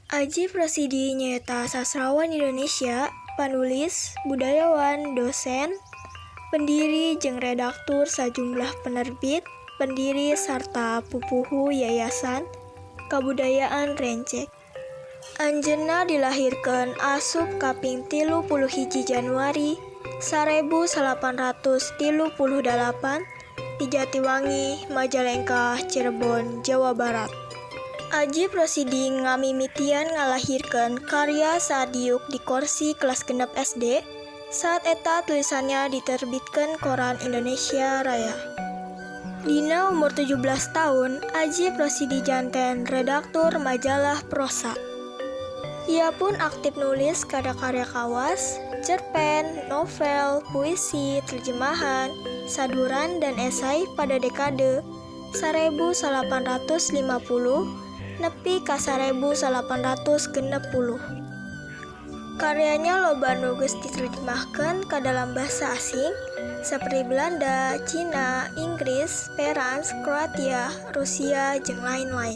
Adjie Prosidi nyaeta sastrawan Indonesia, panulis, budayawan, dosen, pendiri jeung redaktur sajumlah penerbit, pendiri sarta pupuhu Yayasan Kabudayaan Rencek. Anjeunna dilahirkeun asup kaping 31 Januari 1838 di Jatiwangi, Majalengka, Cirebon, Jawa Barat. Adjie Prosidi ngamimitian ngalahirkeun karya saat diuk di kursi kelas genep SD. Saat eta tulisannya diterbitkeun koran Indonesia Raya. Dina umur 17 tahun, Adjie Prosidi janten redaktur majalah prosa. Ia pun aktif nulis karya-karya kawas, cerpen, novel, puisi, terjemahan, saduran, dan esai pada dekade 1850 nepi ka 1860. Karyanya loba nu geus diterjemahkeun ka dalam bahasa asing seperti Belanda, Cina, Inggris, Perancis, Kroasia, Rusia, jeung lain-lain.